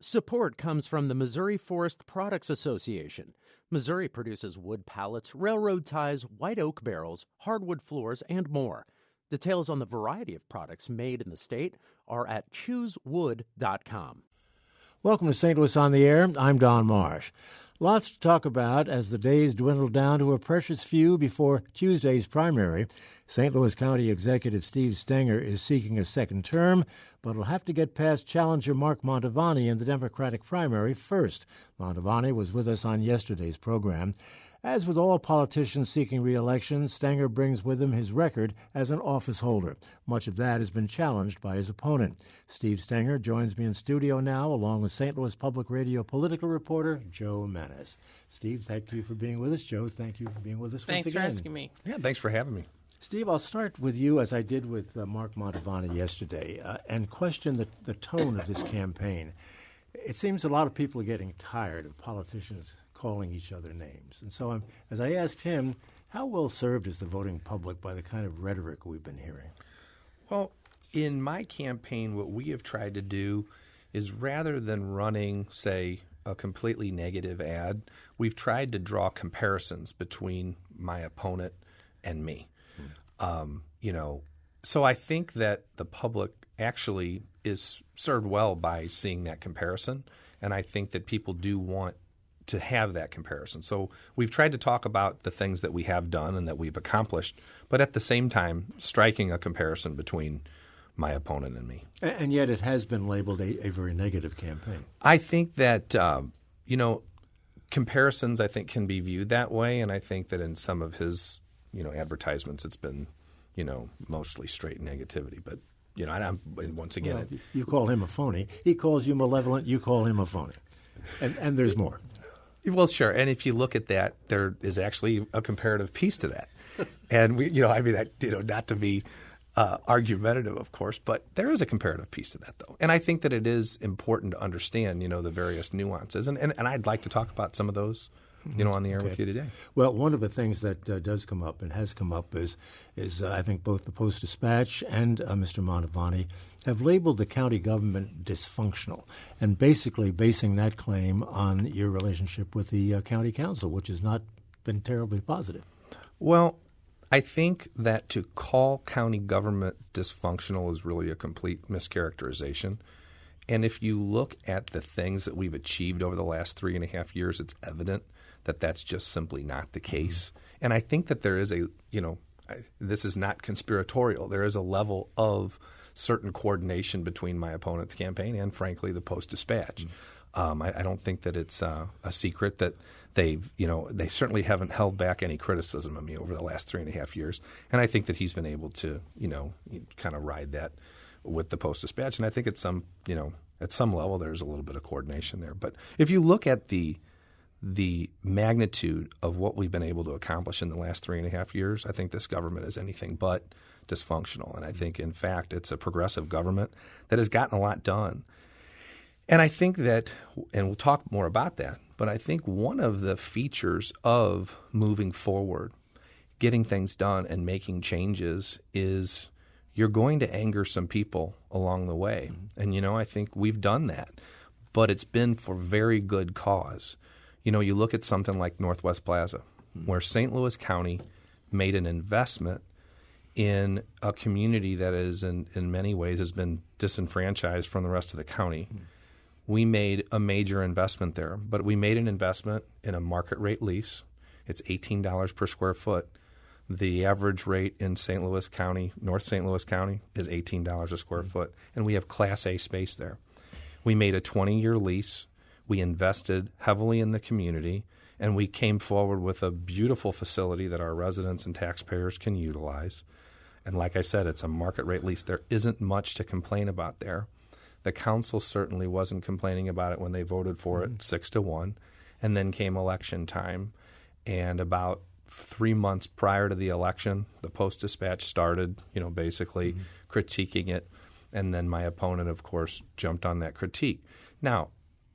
Support comes from the Missouri Forest Products Association. Missouri produces wood pallets, railroad ties, white oak barrels, hardwood floors, and more. Details on the variety of products made in the state are at choosewood.com. Welcome to St. Louis on the Air. I'm Don Marsh. Lots to talk about as the days dwindle down to a precious few before Tuesday's primary. St. Louis County Executive Steve Stenger is seeking a second term, but will have to get past challenger Mark Mantovani in the Democratic primary first. Mantovani was with us on yesterday's program. As with all politicians seeking re-election, Stenger brings with him his record as an office holder. Much of that has been challenged by his opponent. Steve Stenger joins me in studio now, along with St. Louis Public Radio political reporter Joe Manis. Steve, thank you for being with us. Joe, thank you for being with us once again. Thanks for asking me. Yeah, thanks for having me. Steve, I'll start with you, as I did with Mark Mantovani yesterday, and question the tone of this campaign. It seems a lot of people are getting tired of politicians calling each other names. And so as I asked him, how well served is the voting public by the kind of rhetoric we've been hearing? Well, in my campaign, what we have tried to do is rather than running, say, a completely negative ad, we've tried to draw comparisons between my opponent and me. So I think that the public actually is served well by seeing that comparison, and I think that people do want to have that comparison. So we've tried to talk about the things that we have done and that we've accomplished, but at the same time striking a comparison between my opponent and me. And yet it has been labeled a very negative campaign. I think that, comparisons I think can be viewed that way, and I think that in some of his, advertisements it's been, mostly straight negativity. But, and once again... Well, you call him a phony. He calls you malevolent. You call him a phony. And there's more. Well, sure. And if you look at that, there is actually a comparative piece to that. And not to be argumentative, of course, but there is a comparative piece to that, though. And I think that it is important to understand, the various nuances. And I'd like to talk about some of those, on the air with you today. Well, one of the things that does come up and has come up is I think both the Post-Dispatch and Mr. Mantovani have labeled the county government dysfunctional and basically basing that claim on your relationship with the county council, which has not been terribly positive. Well, I think that to call county government dysfunctional is really a complete mischaracterization. And if you look at the things that we've achieved over the last 3.5 years, it's evident that that's just simply not the case. Mm-hmm. And I think that there is this is not conspiratorial. There is a level of certain coordination between my opponent's campaign and, frankly, the Post-Dispatch. Mm-hmm. I don't think that it's a secret that they certainly haven't held back any criticism of me over the last 3.5 years. And I think that he's been able to, kind of ride that with the Post-Dispatch. And I think at some level there's a little bit of coordination there. But if you look at the magnitude of what we've been able to accomplish in the last 3.5 years, I think this government is anything but dysfunctional. And I think, in fact, it's a progressive government that has gotten a lot done. And I think that, and we'll talk more about that, but I think one of the features of moving forward, getting things done and making changes is you're going to anger some people along the way. Mm-hmm. And, I think we've done that, but it's been for very good cause. You look at something like Northwest Plaza, where St. Louis County made an investment in a community that is in many ways has been disenfranchised from the rest of the county. We made a major investment there, but we made an investment in a market rate lease. It's $18 per square foot. The average rate in St. Louis County, North St. Louis County, is $18 a square foot, and we have Class A space there. We made a 20-year lease. We invested heavily in the community, and we came forward with a beautiful facility that our residents and taxpayers can utilize. And like I said, it's a market rate lease. There isn't much to complain about there. The council certainly wasn't complaining about it when they voted for it 6-1. And then came election time. And about 3 months prior to the election, the Post-Dispatch started, basically critiquing it. And then my opponent, of course, jumped on that critique. Now,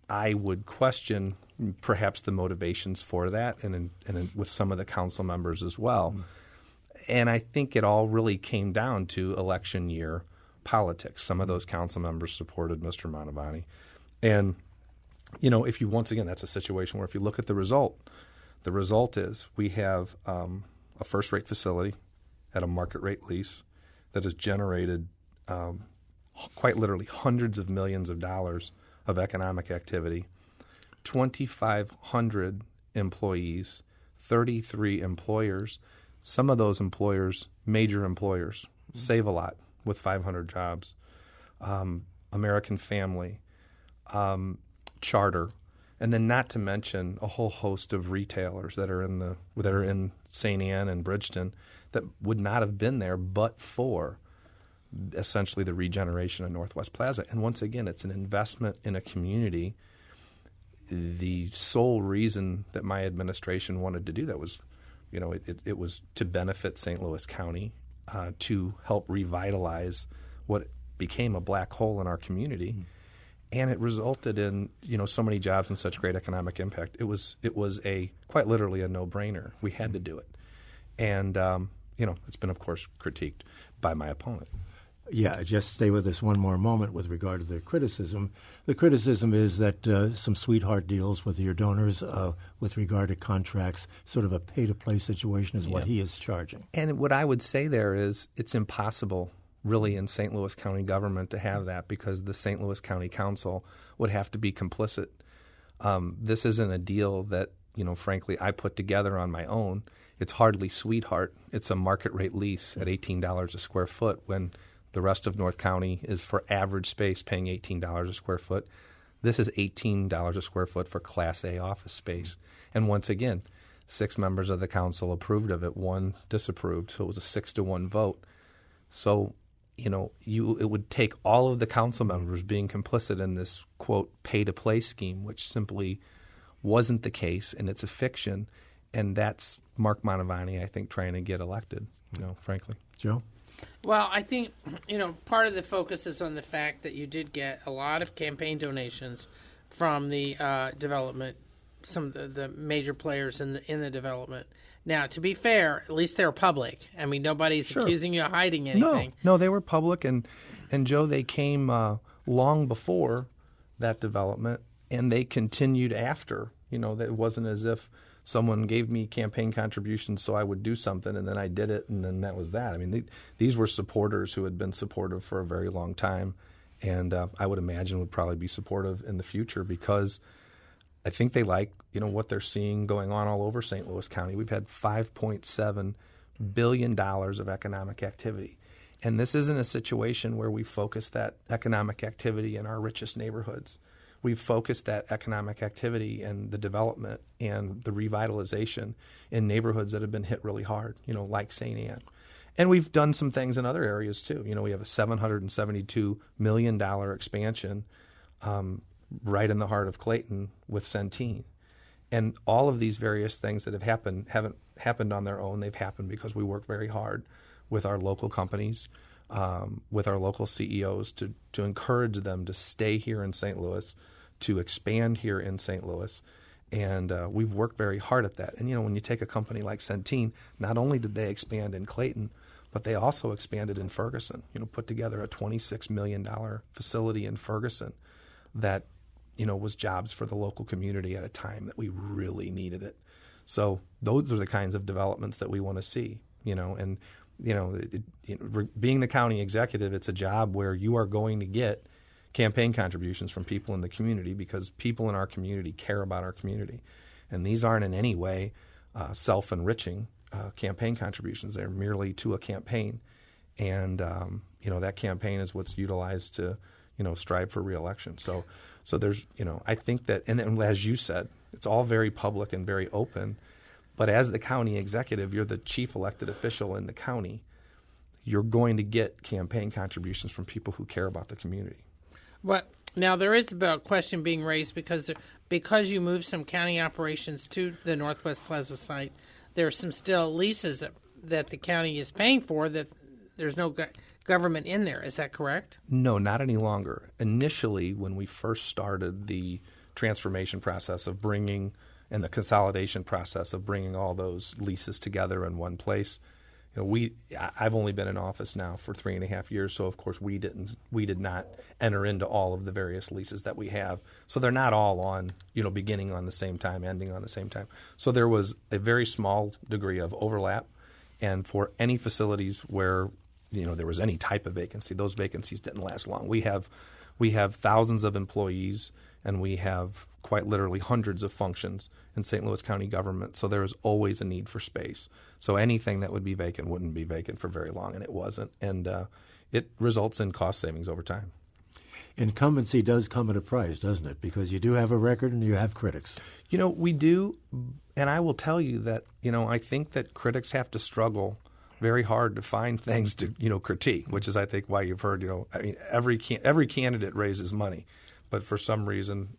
I would question perhaps the motivations for that and with some of the council members as well. And I think it all really came down to election year politics. Some of those council members supported Mr. Mantovani. And if you, once again, that's a situation where if you look at the result is we have a first-rate facility at a market-rate lease that has generated quite literally hundreds of millions of dollars of economic activity, 2,500 employees, 33 employers. Some of those employers, major employers, save a lot with 500 jobs. American Family, Charter, and then not to mention a whole host of retailers that are in St. Anne and Bridgeton that would not have been there but for essentially the regeneration of Northwest Plaza. And once again, it's an investment in a community. The sole reason that my administration wanted to do that was, it was to benefit St. Louis County, to help revitalize what became a black hole in our community. Mm-hmm. And it resulted in, so many jobs and such great economic impact. It was quite literally a no-brainer. We had to do it. And, it's been, of course, critiqued by my opponent. Yeah, just stay with us one more moment with regard to the criticism. The criticism is that some sweetheart deals with your donors with regard to contracts, sort of a pay-to-play situation is what he is charging. And what I would say there is it's impossible really in St. Louis County government to have that because the St. Louis County Council would have to be complicit. This isn't a deal that, frankly, I put together on my own. It's hardly sweetheart. It's a market rate lease at $18 a square foot when the rest of North County is for average space paying $18 a square foot. This is $18 a square foot for Class A office space. And once again, 6 members of the council approved of it, 1 disapproved, so it was a 6-1 vote. So, it would take all of the council members being complicit in this, quote, pay-to-play scheme, which simply wasn't the case, and it's a fiction. And that's Mark Mantovani, I think, trying to get elected, frankly. Joe? Well, I think, part of the focus is on the fact that you did get a lot of campaign donations from the development, some of the major players in the development. Now, to be fair, at least they're public. I mean, nobody's accusing you of hiding anything. No, they were public, and Joe, they came long before that development, and they continued after. That it wasn't as if someone gave me campaign contributions so I would do something, and then I did it, and then that was that. I mean, these were supporters who had been supportive for a very long time, and I would imagine would probably be supportive in the future because I think they like, what they're seeing going on all over St. Louis County. We've had $5.7 billion of economic activity. And this isn't a situation where we focus that economic activity in our richest neighborhoods. We've focused that economic activity and the development and the revitalization in neighborhoods that have been hit really hard, like St. Anne. And we've done some things in other areas too. We have a $772 million expansion right in the heart of Clayton with Centene. And all of these various things that have happened haven't happened on their own. They've happened because we work very hard with our local companies, with our local CEOs to encourage them to stay here in St. Louis, to expand here in St. Louis. And we've worked very hard at that. And, when you take a company like Centene, not only did they expand in Clayton, but they also expanded in Ferguson, put together a $26 million facility in Ferguson that, was jobs for the local community at a time that we really needed it. So those are the kinds of developments that we want to see, and, being the county executive, it's a job where you are going to get campaign contributions from people in the community because people in our community care about our community. And these aren't in any way self-enriching campaign contributions. They're merely to a campaign. And, that campaign is what's utilized to, strive for reelection. So there's, I think that, and as you said, it's all very public and very open. But as the county executive, you're the chief elected official in the county. You're going to get campaign contributions from people who care about the community. But now there is a question being raised because you moved some county operations to the Northwest Plaza site. There's some still leases that the county is paying for that there's no government in there. Is that correct? No, not any longer. Initially, when we first started the transformation process of bringing and the consolidation process of bringing all those leases together in one place, I've only been in office now for 3.5 years, so of course we did not enter into all of the various leases that we have. So they're not all on, beginning on the same time, ending on the same time. So there was a very small degree of overlap, and for any facilities where there was any type of vacancy, those vacancies didn't last long. We have thousands of employees, and we have quite literally hundreds of functions in St. Louis County government, so there is always a need for space. So anything that would be vacant wouldn't be vacant for very long, and it wasn't. And it results in cost savings over time. Incumbency does come at a price, doesn't it? Because you do have a record and you have critics. We do, and I will tell you that, I think that critics have to struggle very hard to find things to, critique, which is, I think, why you've heard, every candidate raises money. But for some reason,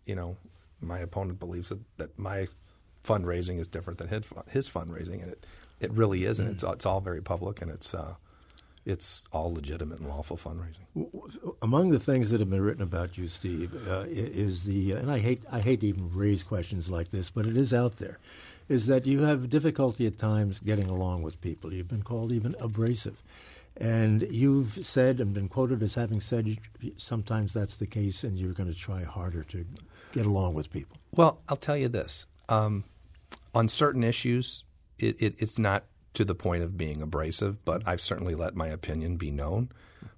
my opponent believes that my fundraising is different than his fundraising, and it really isn't. It's all very public, and it's all legitimate and lawful fundraising. Among the things that have been written about you, Steve, is and I hate to even raise questions like this, but it is out there, is that you have difficulty at times getting along with people. You've been called even abrasive. And you've said and been quoted as having said sometimes that's the case and you're going to try harder to get along with people. Well, I'll tell you this. On certain issues, it's not to the point of being abrasive, but I've certainly let my opinion be known.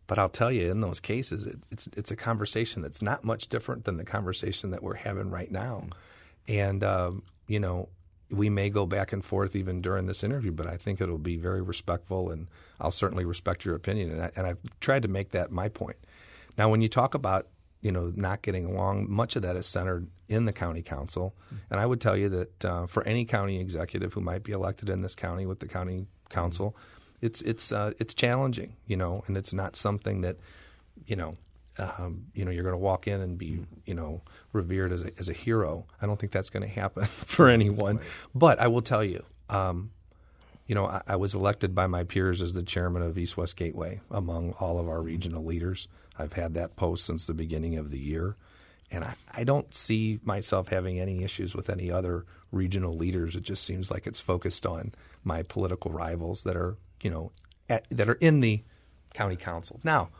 But I'll tell you, in those cases, it's a conversation that's not much different than the conversation that we're having right now. And, we may go back and forth even during this interview, but I think it'll be very respectful, and I'll certainly respect your opinion. And I've tried to make that my point. Now, when you talk about, not getting along, much of that is centered in the county council. And I would tell you that for any county executive who might be elected in this county with the county council, it's challenging, and it's not something that, you're going to walk in and be, revered as a hero. I don't think that's going to happen for anyone. Right. But I will tell you, I was elected by my peers as the chairman of East West Gateway among all of our regional leaders. I've had that post since the beginning of the year. And I don't see myself having any issues with any other regional leaders. It just seems like it's focused on my political rivals that are, that are in the county council. Now,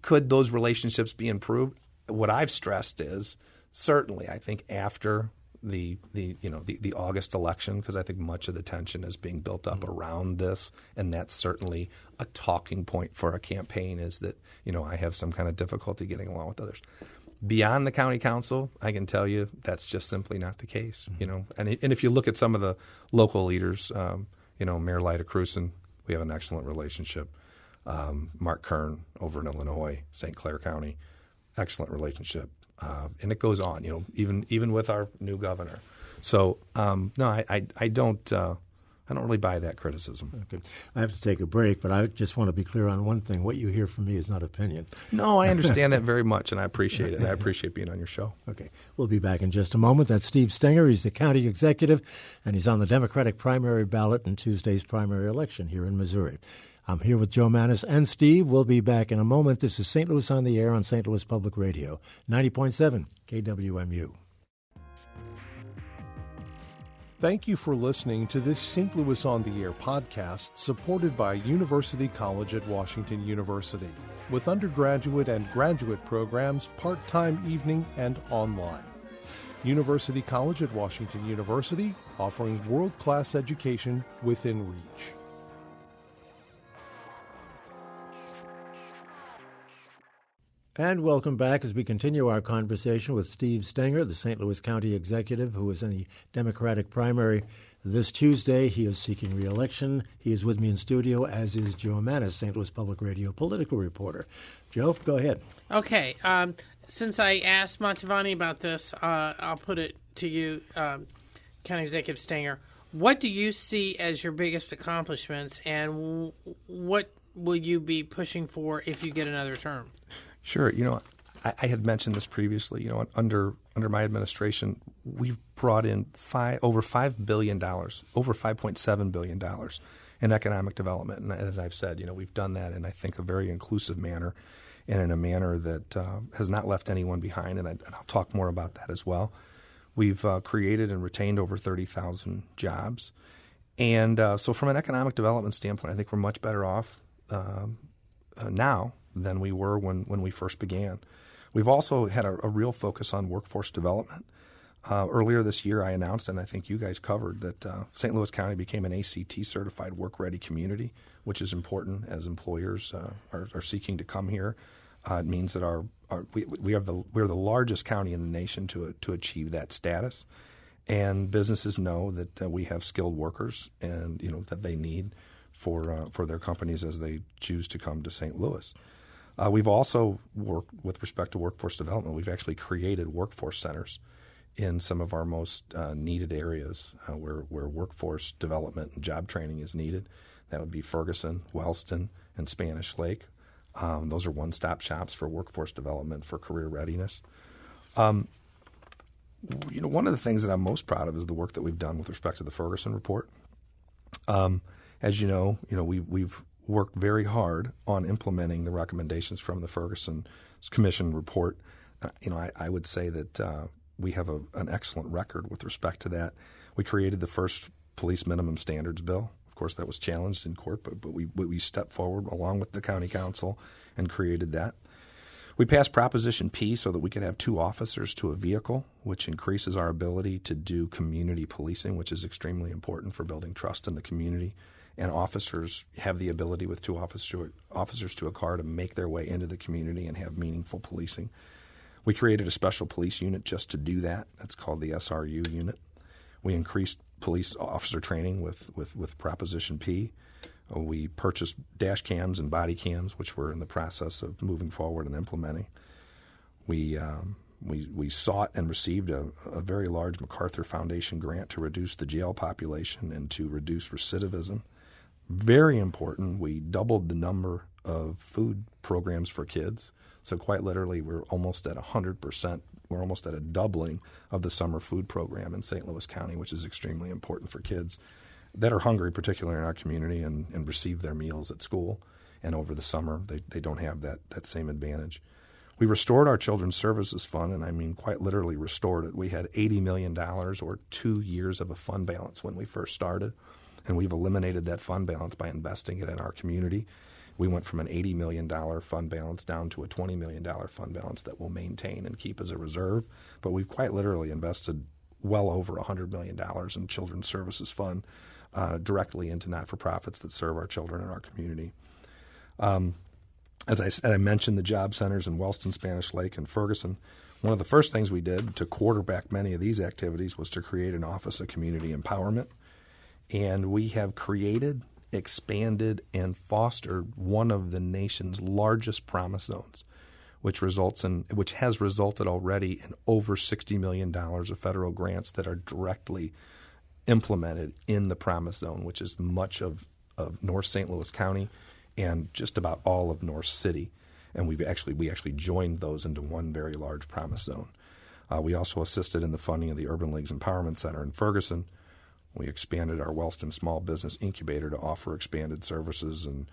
could those relationships be improved? What I've stressed is certainly, I think after the August election, because I think much of the tension is being built up around this, and that's certainly a talking point for a campaign, is that I have some kind of difficulty getting along with others. Beyond the county council, I can tell you that's just simply not the case. And if you look at some of the local leaders, Mayor Lyda Cruson, we have an excellent relationship. Mark Kern over in Illinois, St. Clair County, excellent relationship. And it goes on, even with our new governor. So no, I don't really buy that criticism. Okay. I have to take a break, but I just want to be clear on one thing. What you hear from me is not opinion. No, I understand that very much, and I appreciate it. I appreciate being on your show. Okay. We'll be back in just a moment. That's Steve Stenger. He's the county executive, and he's on the Democratic primary ballot in Tuesday's primary election here in Missouri. I'm here with Joe Maness and Steve. We'll be back in a moment. This is St. Louis on the Air on St. Louis Public Radio, 90.7 KWMU. Thank you for listening to this St. Louis on the Air podcast supported by University College at Washington University, with undergraduate and graduate programs part-time, evening, and online. University College at Washington University, offering world-class education within reach. And welcome back as we continue our conversation with Steve Stenger, the St. Louis County Executive, who is in the Democratic primary this Tuesday. He is seeking re-election. He is with me in studio, as is Joe Maness, St. Louis Public Radio political reporter. Joe, go ahead. Okay. Since I asked Mantovani about this, I'll put it to you, County Executive Stenger. What do you see as your biggest accomplishments, and what will you be pushing for if you get another term? Sure. I had mentioned this previously. Under my administration, we've brought in over $5 billion, over $5.7 billion in economic development. And as I've said, we've done that in, I think, a very inclusive manner and in a manner that has not left anyone behind. And I'll talk more about that as well. We've created and retained over 30,000 jobs. And so from an economic development standpoint, I think we're much better off now than we were when we first began. We've also had a real focus on workforce development. Earlier this year, I announced, and I think you guys covered, that St. Louis County became an ACT-certified work-ready community, which is important as employers are seeking to come here. It means that we're the largest county in the nation to achieve that status. And businesses know that we have skilled workers, and that they need for their companies as they choose to come to St. Louis. We've also worked with respect to workforce development. We've actually created workforce centers in some of our most needed areas where workforce development and job training is needed. That would be Ferguson, Wellston, and Spanish Lake. Those are one-stop shops for workforce development, for career readiness. One of the things that I'm most proud of is the work that we've done with respect to the Ferguson report. As you know, we've worked very hard on implementing the recommendations from the Ferguson Commission report. I would say that we have an excellent record with respect to that. We created the first police minimum standards bill. Of course, that was challenged in court, but we stepped forward along with the county council and created that. We passed Proposition P so that we could have 2 officers to a vehicle, which increases our ability to do community policing, which is extremely important for building trust in the community. And officers have the ability with 2 officers to a car to make their way into the community and have meaningful policing. We created a special police unit just to do that. That's called the SRU unit. We increased police officer training with Proposition P. We purchased dash cams and body cams, which we're in the process of moving forward and implementing. We sought and received a very large MacArthur Foundation grant to reduce the jail population and to reduce recidivism. Very important, we doubled the number of food programs for kids. So quite literally, we're almost at 100%. We're almost at a doubling of the summer food program in St. Louis County, which is extremely important for kids that are hungry, particularly in our community, and receive their meals at school. And over the summer, they don't have that same advantage. We restored our Children's Services Fund, and I mean quite literally restored it. We had $80 million or 2 years of a fund balance when we first started, and we've eliminated that fund balance by investing it in our community. We went from an $80 million fund balance down to a $20 million fund balance that we'll maintain and keep as a reserve. But we've quite literally invested well over $100 million in Children's Services Fund directly into not-for-profits that serve our children in our community. As I said, I mentioned the job centers in Wellston, Spanish Lake, and Ferguson. One of the first things we did to quarterback many of these activities was to create an Office of Community Empowerment. And we have created, expanded, and fostered one of the nation's largest promise zones, which has resulted already in over $60 million of federal grants that are directly implemented in the promise zone, which is much of North St. Louis County and just about all of North City. And we actually joined those into one very large promise zone. We also assisted in the funding of the Urban Leagues Empowerment Center in Ferguson. We expanded our Wellston Small Business Incubator to offer expanded services and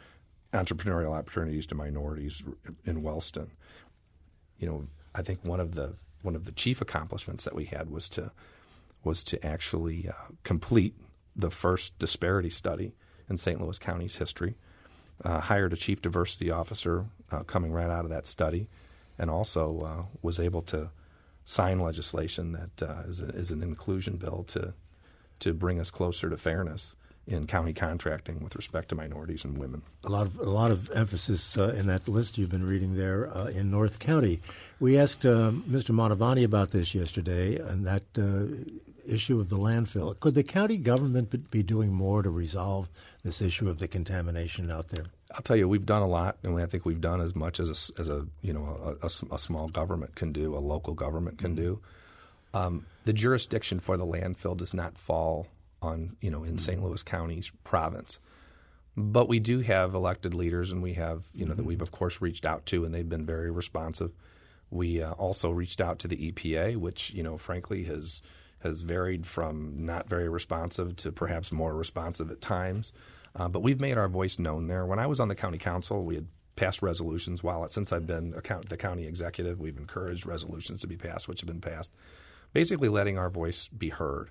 entrepreneurial opportunities to minorities in Wellston. I think one of the chief accomplishments that we had was to actually complete the first disparity study in St. Louis County's history. Hired a chief diversity officer coming right out of that study, and also was able to sign legislation that is an inclusion bill to bring us closer to fairness in county contracting with respect to minorities and women. A lot of emphasis in that list you've been reading there in North County. We asked Mr. Montavani about this yesterday, and that issue of the landfill. Could the county government be doing more to resolve this issue of the contamination out there? I'll tell you, we've done a lot, and I think we've done as much as a small government can do, a local government can do. The jurisdiction for the landfill does not fall on in St. Louis County's province, but we do have elected leaders, and we have that we've of course reached out to, and they've been very responsive. We also reached out to the EPA, which frankly has varied from not very responsive to perhaps more responsive at times. But we've made our voice known there. When I was on the county council, we had passed resolutions. Since I've been the county executive, we've encouraged resolutions to be passed, which have been passed, basically letting our voice be heard.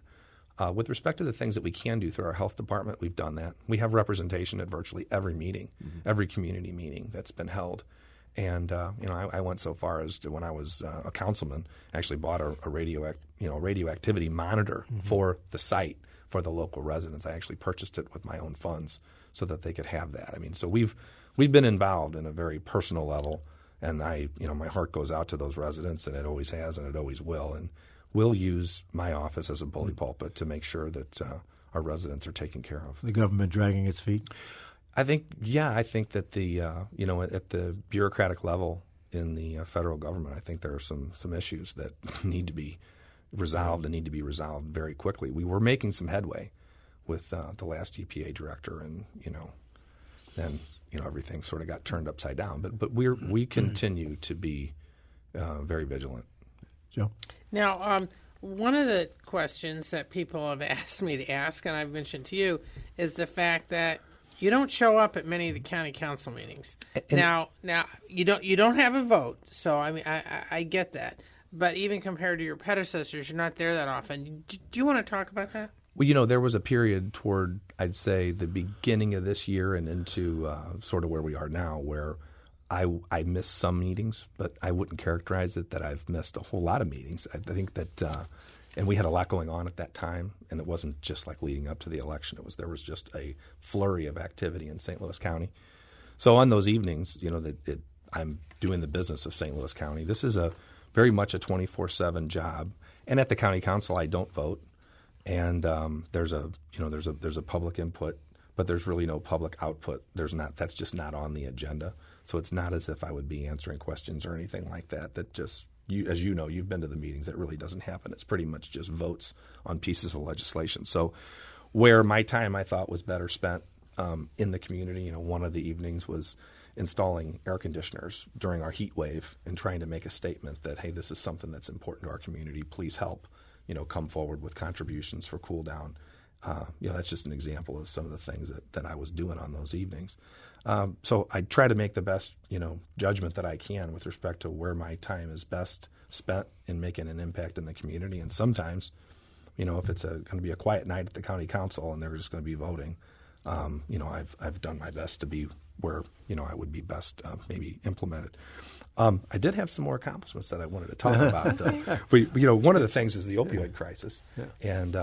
With respect to the things that we can do through our health department, we've done that. We have representation at virtually every meeting, every community meeting that's been held. And I went so far as to, when I was a councilman, actually bought a radioactivity monitor for the site for the local residents. I actually purchased it with my own funds so that they could have that. I mean, so we've been involved in a very personal level, and my heart goes out to those residents, and it always has, and it always will. And we'll use my office as a bully pulpit to make sure that our residents are taken care of. The government dragging its feet? I think that the at the bureaucratic level in the federal government, I think there are some issues that need to be resolved and need to be resolved very quickly. We were making some headway with the last EPA director, and then everything sort of got turned upside down. But we continue to be very vigilant. Joe? Now, one of the questions that people have asked me to ask, and I've mentioned to you, is the fact that you don't show up at many of the county council meetings. Now you don't have a vote, so I mean I get that. But even compared to your predecessors, you're not there that often. Do you want to talk about that? Well, there was a period toward, I'd say, the beginning of this year and into sort of where we are now, where I missed some meetings, but I wouldn't characterize it that I've missed a whole lot of meetings. I think that, and we had a lot going on at that time, and it wasn't just like leading up to the election. There was just a flurry of activity in St. Louis County. So on those evenings, I'm doing the business of St. Louis County. This is very much a 24/7 job, and at the county council, I don't vote, and there's a public input, but there's really no public output. That's just not on the agenda. So it's not as if I would be answering questions or anything like that. That just, as you know, you've been to the meetings. That really doesn't happen. It's pretty much just votes on pieces of legislation. So where my time I thought was better spent in the community, one of the evenings was installing air conditioners during our heat wave and trying to make a statement that, hey, this is something that's important to our community. Please help, come forward with contributions for cool down. That's just an example of some of the things that I was doing on those evenings. So I try to make the best, judgment that I can with respect to where my time is best spent in making an impact in the community. And sometimes, if it's going to be a quiet night at the county council and they're just going to be voting, I've done my best to be where, I would be best maybe implemented. I did have some more accomplishments that I wanted to talk about. One of the things is the opioid crisis. Yeah. And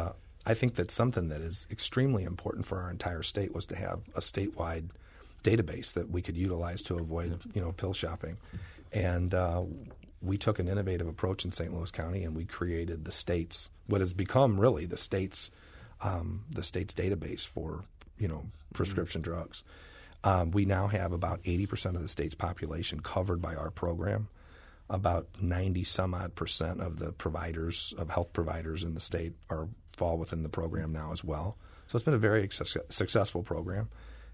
I think that something that is extremely important for our entire state was to have a statewide database that we could utilize to avoid, pill shopping. And we took an innovative approach in St. Louis County, and we created what has become really the state's database for, prescription drugs. We now have about 80% of the state's population covered by our program. About 90-some-odd% of the health providers in the state fall within the program now as well. So it's been a very successful program.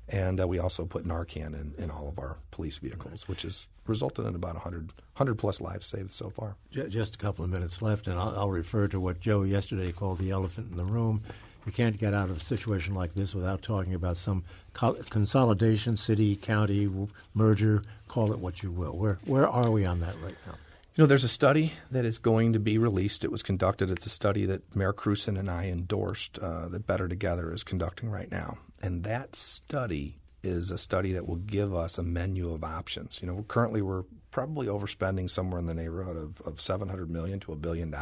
And we also put Narcan in all of our police vehicles, which has resulted in about 100-plus lives saved so far. Just a couple of minutes left, and I'll refer to what Joe yesterday called the elephant in the room. You can't get out of a situation like this without talking about some consolidation, city, county, merger, call it what you will. Where are we on that right now? There's a study that is going to be released. It was conducted. It's a study that Mayor Cruson and I endorsed that Better Together is conducting right now. And that study is a study that will give us a menu of options. Currently we're probably overspending somewhere in the neighborhood of $700 million to $1 billion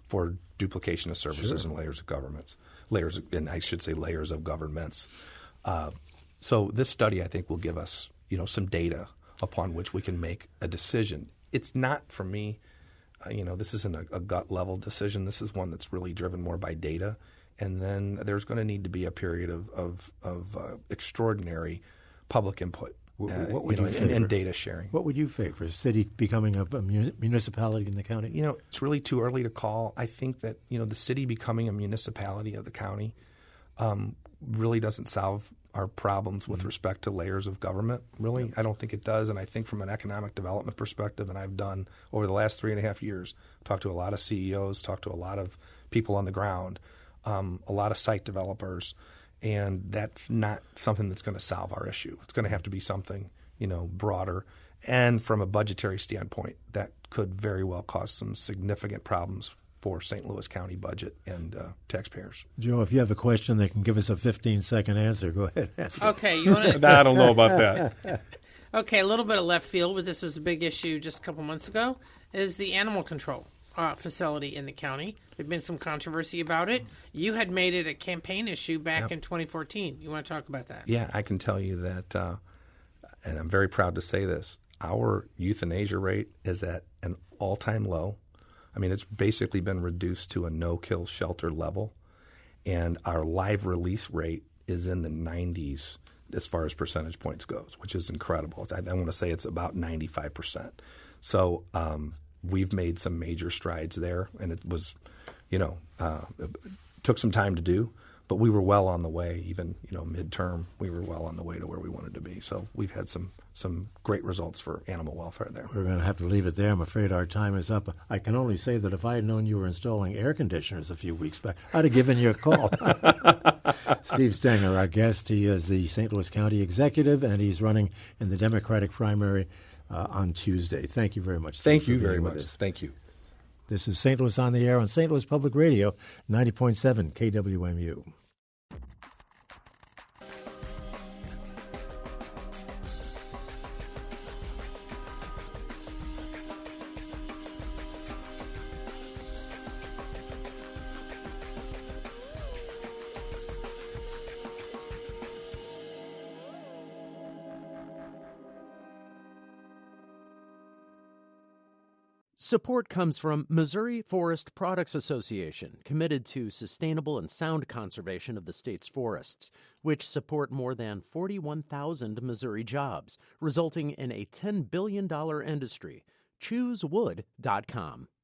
for duplication of services and layers of governments. Layers of governments. So this study, I think, will give us, some data upon which we can make a decision. It's not, for me, this isn't a gut-level decision. This is one that's really driven more by data. And then there's going to need to be a period of extraordinary public input what would you favor? And data sharing. What would you favor? A city becoming a municipality in the county? It's really too early to call. I think that, the city becoming a municipality of the county really doesn't solve our problems with respect to layers of government, really. Yep. I don't think it does. And I think from an economic development perspective, and I've done over the last 3.5 years, talked to a lot of CEOs, talked to a lot of people on the ground, a lot of site developers, and that's not something that's going to solve our issue. It's going to have to be something, broader. And from a budgetary standpoint, that could very well cause some significant problems for St. Louis County budget and taxpayers. Joe, if you have a question that can give us a 15-second answer, go ahead. Ask it. Okay, you want to? I don't know about that. Okay, a little bit of left field, but this was a big issue just a couple months ago, is the animal control facility in the county. There's been some controversy about it. You had made it a campaign issue back in 2014. You want to talk about that? Yeah, I can tell you that, and I'm very proud to say this, our euthanasia rate is at an all-time low. I mean, it's basically been reduced to a no-kill shelter level, and our live release rate is in the 90s as far as percentage points goes, which is incredible. I want to say it's about 95%. So we've made some major strides there, and it was, it took some time to do, but we were well on the way. Even, midterm, we were well on the way to where we wanted to be. So we've had some great results for animal welfare there. We're going to have to leave it there. I'm afraid our time is up. I can only say that if I had known you were installing air conditioners a few weeks back, I'd have given you a call. Steve Stenger, our guest. He is the St. Louis County Executive, and he's running in the Democratic primary on Tuesday. Thank you very much, Steve. Thank you very much. Thank you. This is St. Louis on the Air on St. Louis Public Radio, 90.7 KWMU. Support comes from Missouri Forest Products Association, committed to sustainable and sound conservation of the state's forests, which support more than 41,000 Missouri jobs, resulting in a $10 billion industry. ChooseWood.com.